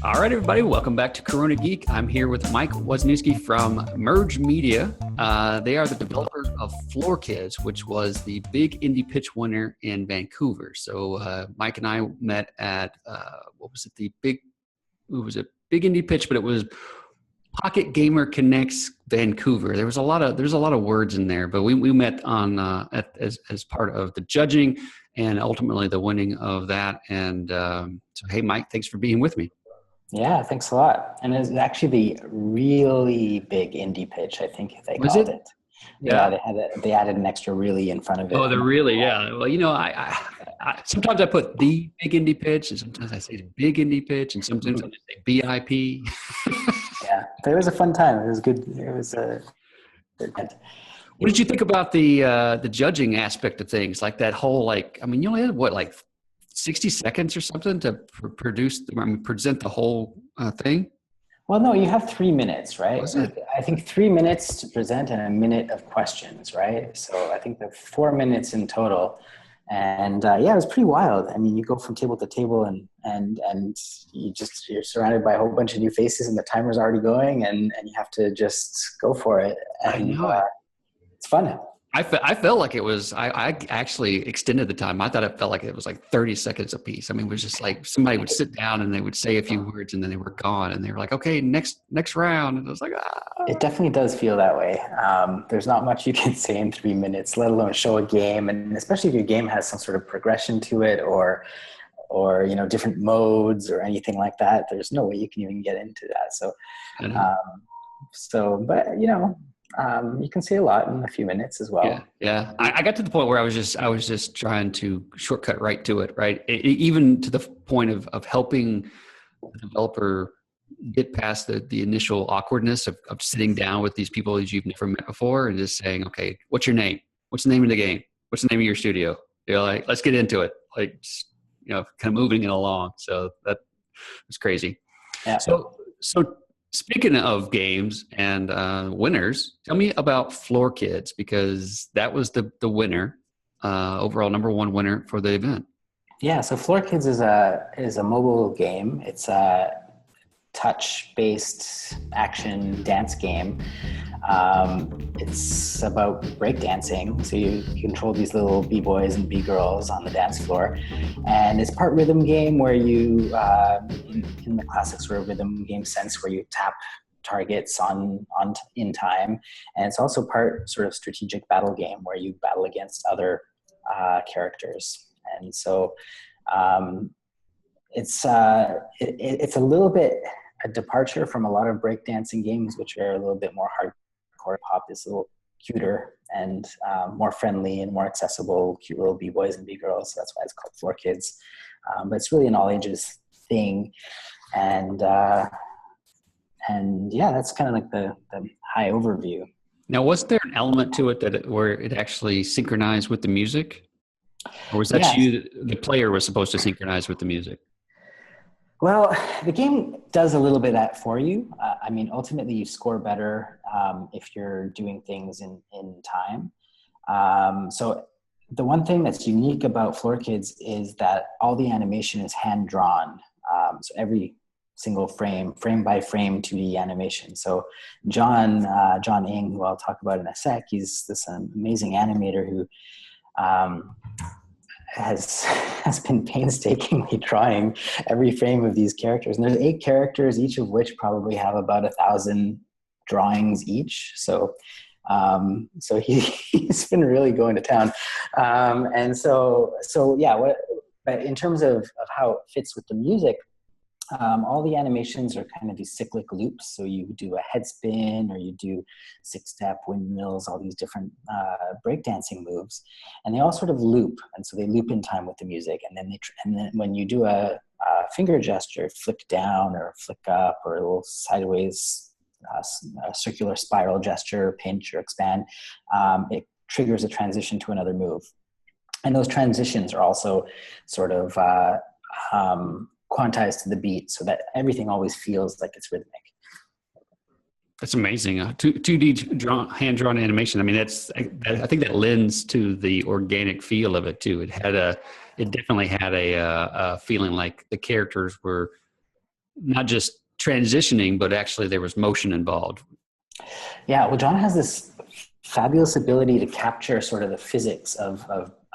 All right, everybody, welcome back to Corona Geek. I'm here with Mike Wozniewski from Merge Media. They are the developers of Floor Kids, which was the big indie pitch winner in Vancouver. So Mike and I met at, Big indie pitch, but it was Pocket Gamer Connects Vancouver. There's a lot of words in there, but we met on as part of the judging and ultimately the winning of that. And so, hey, Mike, thanks for being with me. Yeah, thanks a lot. And it's actually the really big indie pitch, I think they called it. Yeah, they added an extra really in front of it. Oh, the really, yeah. Well, I sometimes I put the big indie pitch, and sometimes I say big indie pitch, and sometimes I just say BIP. Yeah, but it was a fun time. It was good. It was a good event. What did you think about the judging aspect of things? Like that whole, you only had 60 seconds or something to present the whole thing? Well, no, you have 3 minutes, right? Was it? I think 3 minutes to present and a minute of questions, right? So I think the 4 minutes in total. And it was pretty wild. I mean, you go from table to table and you're surrounded by a whole bunch of new faces and the timer's already going and you have to just go for it. And I know. It's fun. I felt like it was, I actually extended the time. I thought it felt like it was like 30 seconds a piece. I mean, it was just like somebody would sit down and they would say a few words and then they were gone and they were like, okay, next round. And I was like, It definitely does feel that way. There's not much you can say in 3 minutes, let alone show a game. And especially if your game has some sort of progression to it or different modes or anything like that, there's no way you can even get into that. You can say a lot in a few minutes as well. Yeah. I got to the point where I was just trying to shortcut right to it, right? Even to the point of helping the developer get past the initial awkwardness of sitting down with these people that you've never met before and just saying, okay, what's your name? What's the name of the game? What's the name of your studio? You're like, let's get into it. Like, kind of moving it along. So that was crazy. Yeah. So speaking of games and winners, tell me about Floor Kids, because that was the winner, overall number one winner for the event. Yeah, so Floor Kids is a mobile game. It's a touch-based action dance game. It's about breakdancing. So you control these little b-boys and b-girls on the dance floor. And it's part rhythm game where you, in the classic sort of rhythm game sense, where you tap targets in time. And it's also part sort of strategic battle game where you battle against other characters. And so it's a little bit a departure from a lot of breakdancing games, which are a little bit more hardcore. Pop is a little cuter and more friendly and more accessible, cute little b-boys and b-girls. So that's why it's called Floor Kids. But it's really an all ages thing. And that's kind of like the high overview. Now, was there an element to it where it actually synchronized with the music? Or was that the player was supposed to synchronize with the music? Well, the game does a little bit of that for you. Ultimately you score better if you're doing things in time. So the one thing that's unique about Floor Kids is that all the animation is hand-drawn. So every single frame by frame 2D animation. So John Ng, who I'll talk about in a sec, he's this amazing animator who has been painstakingly drawing every frame of these characters. And there's 8 characters, each of which probably have about 1,000 drawings each. So he's been really going to town. But in terms of how it fits with the music, all the animations are kind of these cyclic loops. So you do a head spin or you do 6-step windmills, all these different breakdancing moves, and they all sort of loop. And so they loop in time with the music. And then when you do a finger gesture, flick down or flick up, or a little sideways a circular spiral gesture, pinch or expand, it triggers a transition to another move. And those transitions are also sort of quantized to the beat so that everything always feels like it's rhythmic. That's amazing. 2D hand-drawn animation. I mean, I think that lends to the organic feel of it too. It definitely had a feeling like the characters were not just transitioning, but actually there was motion involved. Yeah, well, John has this fabulous ability to capture sort of the physics of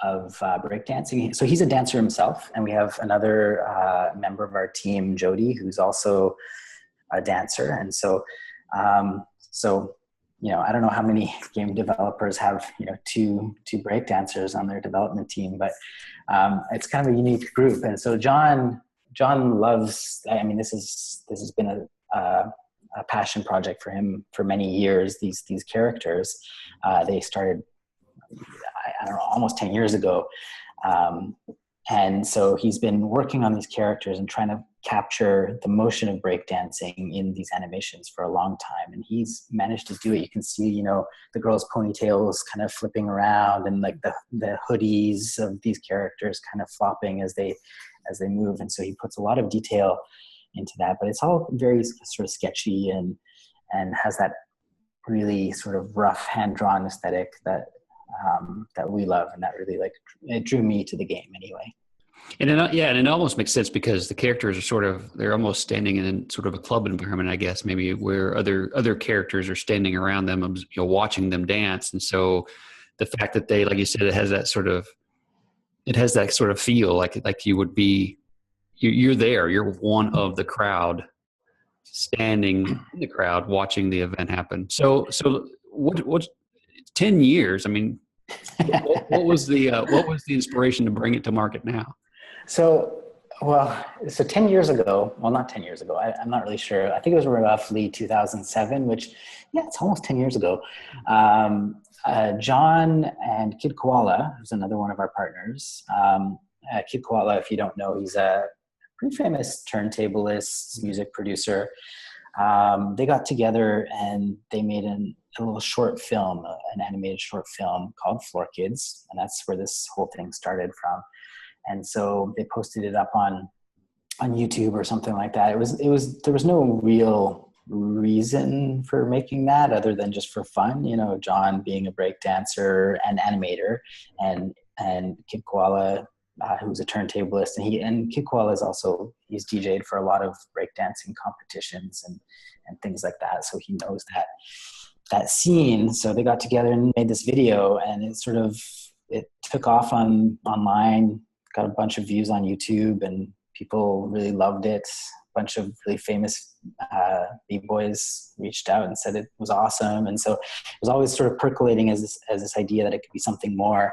breakdancing. So he's a dancer himself, and we have another member of our team, Jody, who's also a dancer. And so, I don't know how many game developers have two breakdancers on their development team, but it's kind of a unique group. And so John loves. I mean, this has been a passion project for him for many years. These characters, they started, I don't know, almost 10 years ago. And so he's been working on these characters and trying to capture the motion of breakdancing in these animations for a long time. And he's managed to do it. You can see, the girls' ponytails kind of flipping around, and like the hoodies of these characters kind of flopping as they move. And so he puts a lot of detail into that, but it's all very sort of sketchy and has that really sort of rough hand-drawn aesthetic that we love, and that really it drew me to the game anyway. And it almost makes sense because the characters are they're almost standing in sort of a club environment, I guess, maybe where other characters are standing around them, watching them dance. And so the fact that they, like you said, it has that sort of feel like you would be, you're there, you're one of the crowd standing in the crowd watching the event happen. So what 10 years, I mean, what was the inspiration to bring it to market now? So 10 years ago, well, not 10 years ago, I'm not really sure. I think it was roughly 2007, which, it's almost 10 years ago. John and Kid Koala, who's another one of our partners. Kid Koala, if you don't know, he's a pretty famous turntablist, music producer. They got together and they made a little short film, an animated short film called Floor Kids, and that's where this whole thing started from. And so they posted it up on YouTube or something like that. There was no real reason for making that other than just for fun. John being a break dancer and animator, and Kid Koala, who's a turntablist, and Kid Koala is also, he's DJ'd for a lot of breakdancing competitions and things like that. So he knows that scene. So they got together and made this video, and it took off online, got a bunch of views on YouTube, and people really loved it. A bunch of really famous B-boys reached out and said it was awesome. And so it was always sort of percolating as this idea that it could be something more.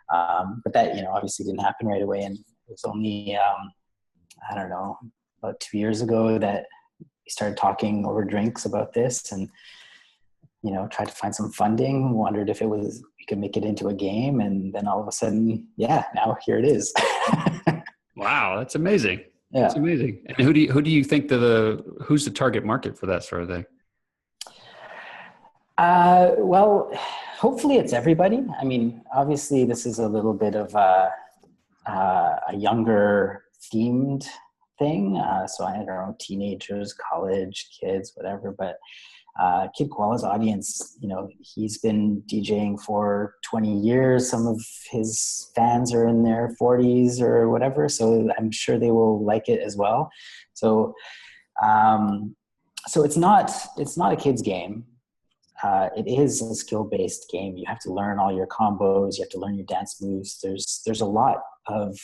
But that, obviously didn't happen right away. And it was only, I don't know, about 2 years ago that we started talking over drinks about this, and, tried to find some funding, wondered if we could make it into a game. And then all of a sudden, now here it is. Wow. That's amazing. Yeah. That's amazing. And who do you think who's the target market for that sort of thing? Well, hopefully it's everybody. I mean, obviously this is a little bit of a younger themed thing. So I don't know, teenagers, college kids, whatever, but Kid Koala's audience, he's been DJing for 20 years. Some of his fans are in their 40s or whatever, so I'm sure they will like it as well. So, so it's not a kid's game. It is a skill-based game. You have to learn all your combos. You have to learn your dance moves. There's a lot of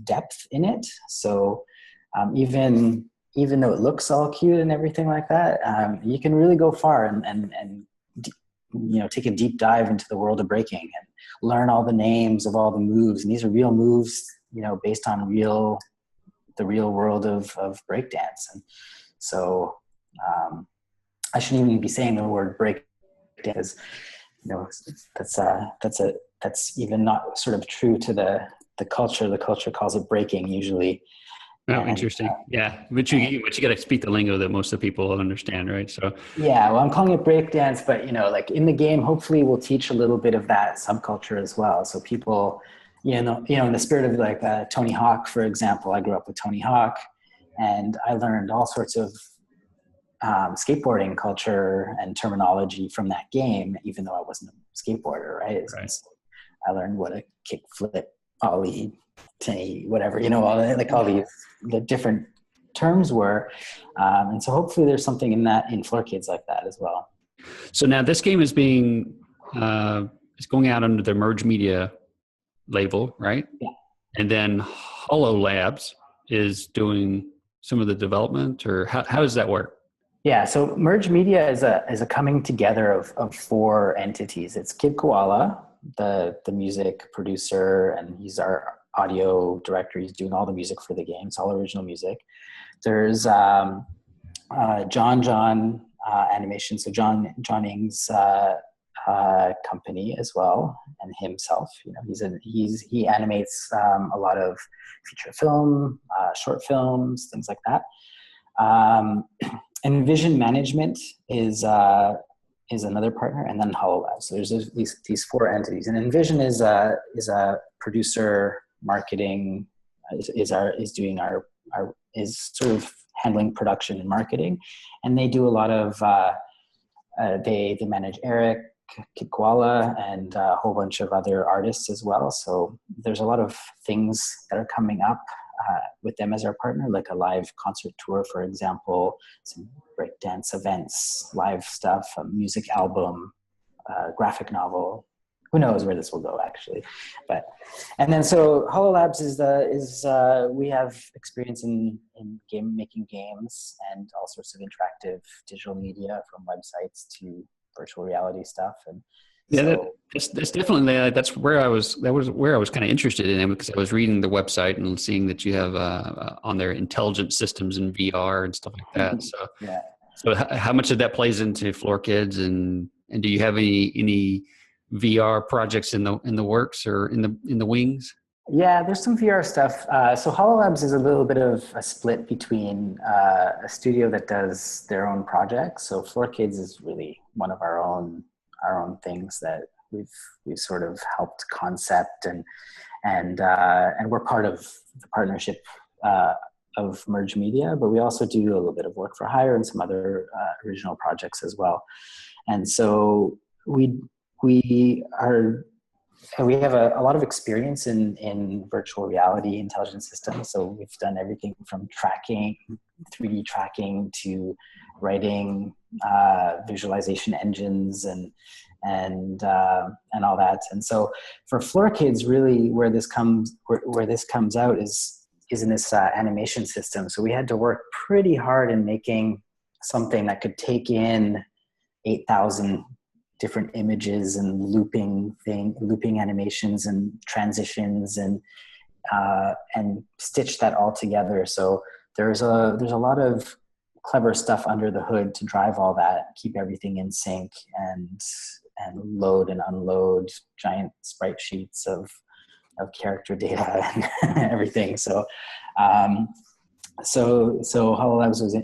depth in it. So even though it looks all cute and everything like that, you can really go far and take a deep dive into the world of breaking and learn all the names of all the moves. And these are real moves, based on the real world of breakdance. And so I shouldn't even be saying the word break dance. That's even not sort of true to the culture. The culture calls it breaking usually. Oh, interesting. Yeah. But you got to speak the lingo that most of the people understand, right? So yeah, well, I'm calling it breakdance, but in the game, hopefully we'll teach a little bit of that subculture as well. So people, in the spirit of Tony Hawk, for example, I grew up with Tony Hawk, and I learned all sorts of skateboarding culture and terminology from that game, even though I wasn't a skateboarder, right? Right. So I learned what a kick flip, ollie, tinny, whatever, all the different terms were. And so hopefully there's something in Floor Kids like that as well. So now this game is it's going out under the Merge Media label, right? Yeah. And then Holo Labs is doing some of the development, or how does that work? Yeah, so Merge Media is a coming together of four entities. It's Kid Koala, the music producer, and he's our audio director. He's doing all the music for the game. It's all original music. There's John Animation, so John Ing's company as well, and himself. You know, he animates a lot of feature film, short films, things like that. Envision Management is another partner, and then HoloLabs. So there's these four entities, and Envision is a producer, marketing, is sort of handling production and marketing, and they do a lot of they manage Eric, Kid Koala, and a whole bunch of other artists as well. So there's a lot of things that are coming up with them as our partner, like a live concert tour, for example, some breakdance events, live stuff, a music album, graphic novel. Who knows where this will go, actually? And then so HoloLabs we have experience in making games and all sorts of interactive digital media, from websites to virtual reality stuff. And yeah, that's definitely that's where I was kind of interested in it, because I was reading the website and seeing that you have on their intelligent systems and VR and stuff like that. So yeah. So how much of that plays into Floor Kids, and do you have any VR projects in the works or in the wings? Yeah, there's some VR stuff. So HoloLabs is a little bit of a split between a studio that does their own projects. So Floor Kids is really one of our own things that we've sort of helped concept, and we're part of the partnership of Merge Media, but we also do a little bit of work for hire and some other original projects as well. And so we have a lot of experience in virtual reality intelligent systems. So we've done everything from tracking, 3D tracking, to writing visualization engines and all that. And so for Floor Kids, really where this comes out is in this animation system. So we had to work pretty hard in making something that could take in 8,000 different images and looping animations and transitions and stitch that all together. So there's a lot of clever stuff under the hood to drive all that, keep everything in sync, and load and unload giant sprite sheets of character data and everything. So HoloLabs was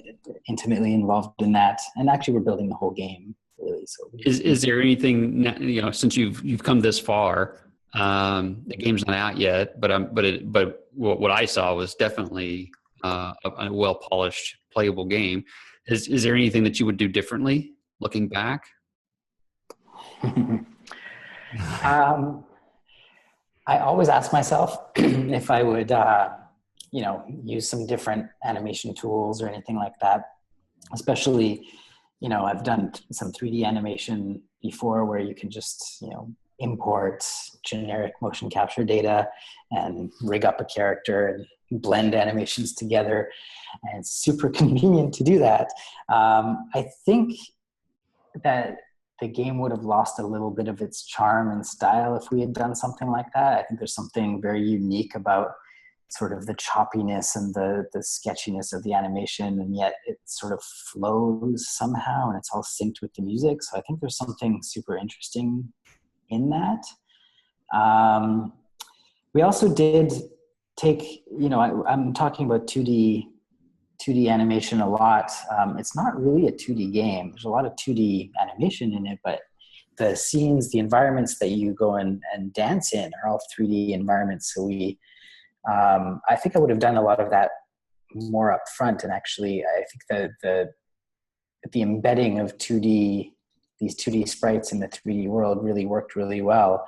intimately involved in that, and actually we're building the whole game. Really. So is there anything, since you've come this far, the game's not out yet, but what I saw was definitely a well polished, playable game. Is there anything that you would do differently looking back? I always ask myself if I would, use some different animation tools or anything like that, especially. I've done some 3D animation before where you can just, import generic motion capture data and rig up a character and blend animations together. And it's super convenient to do that. I think that the game would have lost a little bit of its charm and style if we had done something like that. I think there's something very unique about sort of the choppiness and the sketchiness of the animation, and yet it sort of flows somehow and it's all synced with the music. So I think there's something super interesting in that. We also did take, I'm talking about 2D animation a lot. It's not really a 2D game. There's a lot of 2D animation in it, but the scenes, the environments that you go and dance in are all 3D environments. So I think I would have done a lot of that more up front. And actually, I think the embedding of these 2D sprites in the 3D world really worked really well.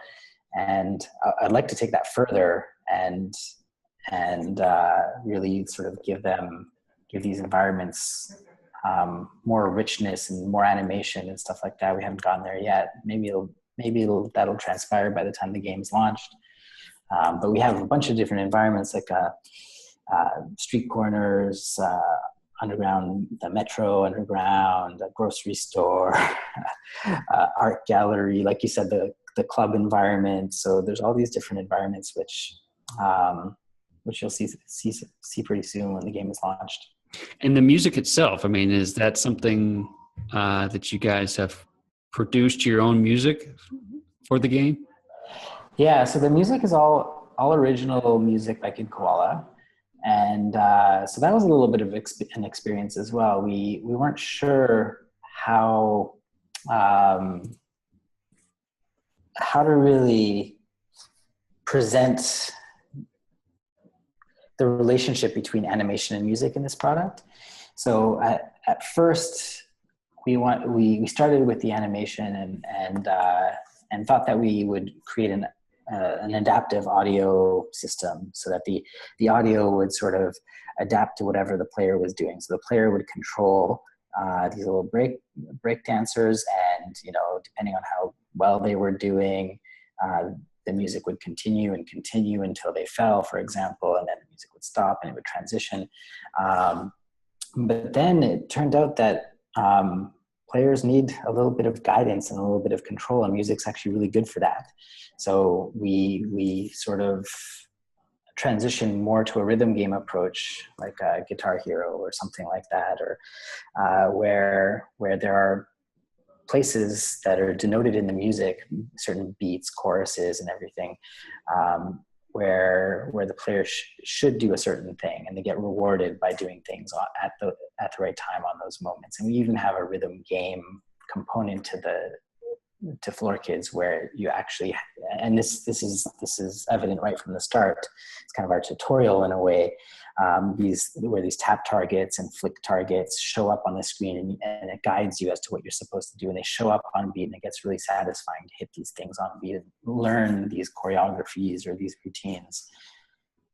And I'd like to take that further and really sort of give them give these environments more richness and more animation and stuff like that. We haven't gotten there yet. Maybe that'll transpire by the time the game's launched. But we have a bunch of different environments like street corners, underground, the metro underground, a grocery store, art gallery, like you said, the club environment. So there's all these different environments which you'll see pretty soon when the game is launched. And the music itself, I mean, is that something that you guys have produced your own music for the game? Yeah, so the music is all original music by Kid Koala. And so that was a little bit of an experience as well. We weren't sure how to really present the relationship between animation and music in this product. So at first, we started with the animation and thought that we would create an adaptive audio system so that the audio would sort of adapt to whatever the player was doing. So the player would control these little break dancers, and depending on how well they were doing, the music would continue until they fell, for example, and then the music would stop and it would transition. But then it turned out that players need a little bit of guidance and a little bit of control, and music's actually really good for that. So we sort of transition more to a rhythm game approach, like a Guitar Hero or something like that, or where there are places that are denoted in the music, certain beats, choruses, and everything, where the player should do a certain thing, and they get rewarded by doing things at the right time on those moments. And we even have a rhythm game component to Floor Kids, where you actually, and this is evident right from the start. It's kind of our tutorial in a way. These tap targets and flick targets show up on the screen, and it guides you as to what you're supposed to do. And they show up on beat, and it gets really satisfying to hit these things on beat and learn these choreographies or these routines.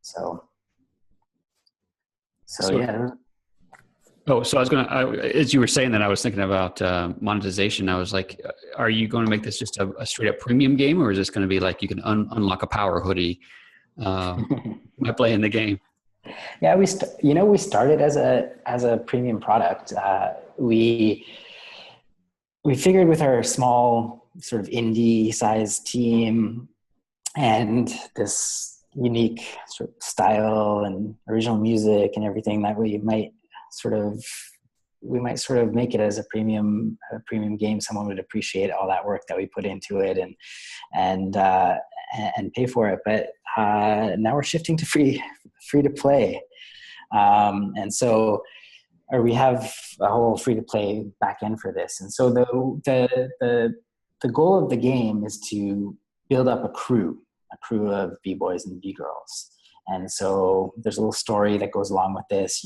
So yeah. Oh, so as you were saying that, I was thinking about monetization. I was like, are you going to make this just a straight up premium game, or is this going to be like you can unlock a power hoodie by playing the game? Yeah, we started as a premium product. We figured with our small sort of indie sized team and this unique sort of style and original music and everything, that we might sort of make it as a premium game. Someone would appreciate all that work that we put into it and pay for it. But now we're shifting to free to play, and so we have a whole free to play back end for this. And so the goal of the game is to build up a crew of B-boys and B-girls. And so there's a little story that goes along with this.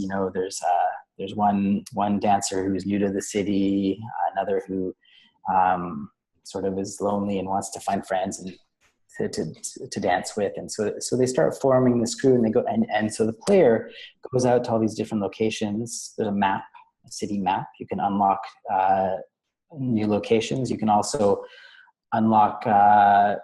There's one dancer who's new to the city, another who sort of is lonely and wants to find friends and to dance with. And so they start forming this crew, and they go, and so the player goes out to all these different locations. There's a city map. You can unlock new locations. You can also unlock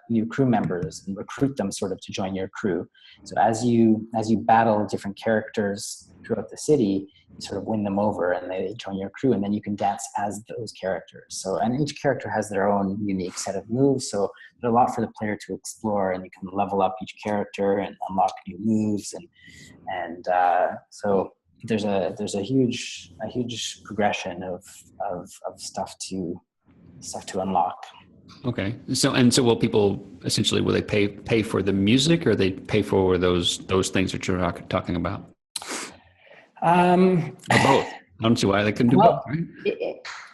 new crew members and recruit them sort of to join your crew. So as you battle different characters throughout the city, you sort of win them over and they join your crew, and then you can dance as those characters. So, and each character has their own unique set of moves. So there's a lot for the player to explore, and you can level up each character and unlock new moves. And so there's a huge progression of stuff to unlock. Okay. So will people essentially, will they pay for the music, or they pay for those things that you're talking about? Or both. I don't see why they couldn't do both, right?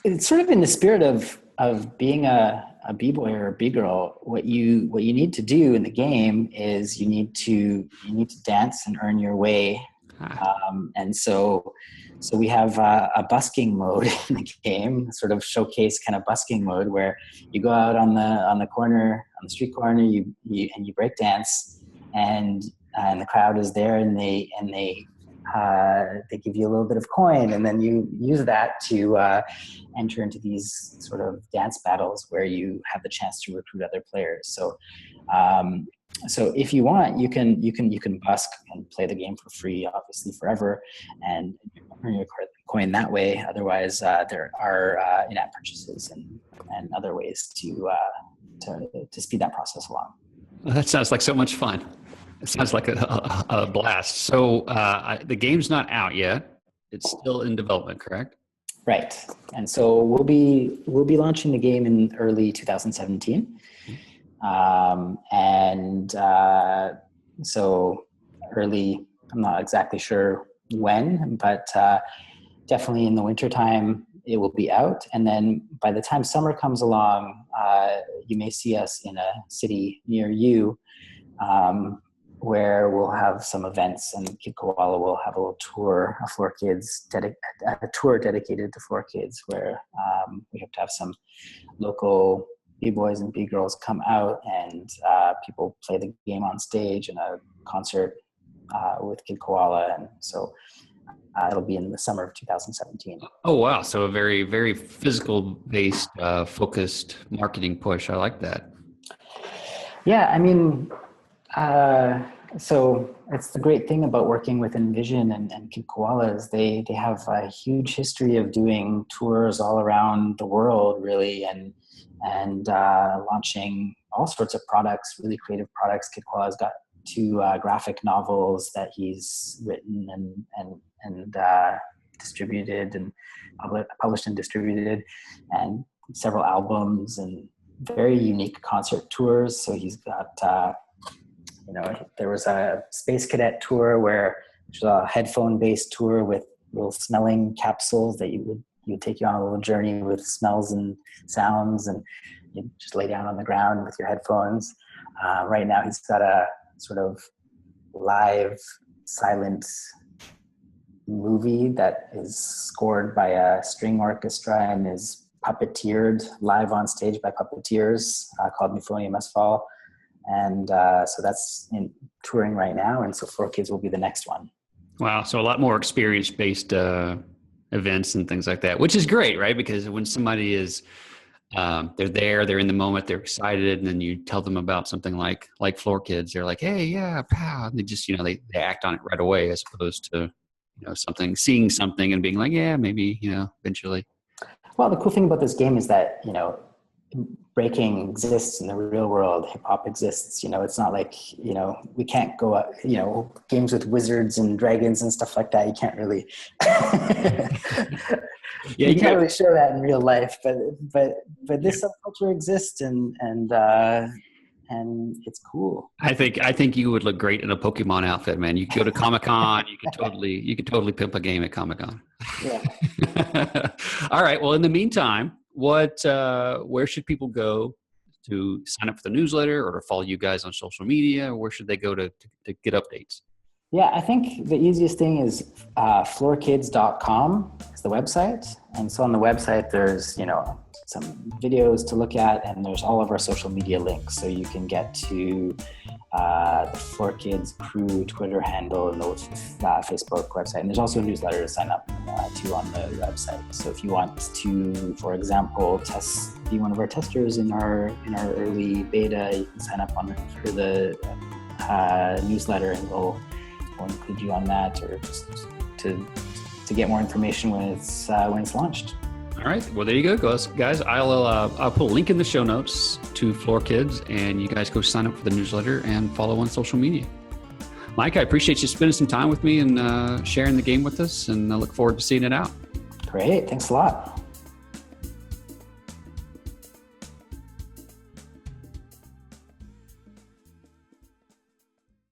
It's sort of in the spirit of being a B-boy or a B-girl. What you need to do in the game is you need to dance and earn your way. And so we have a busking mode in the game, sort of showcase kind of busking mode, where you go out on the street corner, you break dance, and the crowd is there, and they they give you a little bit of coin, and then you use that to enter into these sort of dance battles where you have the chance to recruit other players. So if you want, you can busk and play the game for free, obviously forever, and earn your coin that way. Otherwise, there are in-app purchases and other ways to speed that process along. Well, that sounds like so much fun. It sounds like a blast. So the game's not out yet; it's still in development, correct? Right. And so we'll be launching the game in early 2017. So early, I'm not exactly sure when, but definitely in the wintertime it will be out. And then by the time summer comes along, you may see us in a city near you, where we'll have some events, and Kid Koala will have a little tour of Floor Kids, a tour dedicated to Floor Kids, where we hope to have some local B-boys and B-girls come out, and people play the game on stage in a concert with Kid Koala. And so it'll be in the summer of 2017. Oh, wow. So a very, very physical-based, focused marketing push. I like that. Yeah, I mean, so it's the great thing about working with Envision and Kid Koala is they have a huge history of doing tours all around the world, really, and launching all sorts of products, really creative products. Kid Koala's got 2 graphic novels that he's written and distributed and published and distributed, and several albums and very unique concert tours. So he's got, there was a Space Cadet tour which was a headphone-based tour with little smelling capsules that you would take you on a little journey with smells and sounds, and you just lay down on the ground with your headphones. Right now he's got a sort of live silent movie that is scored by a string orchestra and is puppeteered live on stage by puppeteers called Euphonium Must Fall. And so that's touring right now, and so Floor Kids will be the next one. Wow, so a lot more experience-based events and things like that, which is great, right? Because when somebody is, they're in the moment, they're excited, and then you tell them about something like Floor Kids, they're like, hey, yeah, pow, and they just, they act on it right away, as opposed to, seeing something and being like, yeah, maybe, eventually. Well, the cool thing about this game is that, breaking exists in the real world. Hip hop exists. It's not like, we can't go up, games with wizards and dragons and stuff like that. You can't really, you can't really show that in real life, but this subculture exists and it's cool. I think you would look great in a Pokemon outfit, man. You could go to Comic-Con, you could totally pimp a game at Comic-Con. Yeah. All right. Well, in the meantime, where should people go to sign up for the newsletter or to follow you guys on social media? Where should they go to get updates? Yeah, I think the easiest thing is floorkids.com is the website. And so on the website, there's, some videos to look at, and there's all of our social media links. So you can get to the Floor Kids crew Twitter handle and the Facebook website. And there's also a newsletter to sign up to on the website. So if you want to, for example, be one of our testers in our early beta, you can sign up for the newsletter, and we'll include you on that, or just to get more information when it's launched. All right. Well, there you go, guys. I'll put a link in the show notes to Floor Kids, and you guys go sign up for the newsletter and follow on social media. Mike, I appreciate you spending some time with me and sharing the game with us, and I look forward to seeing it out. Great. Thanks a lot.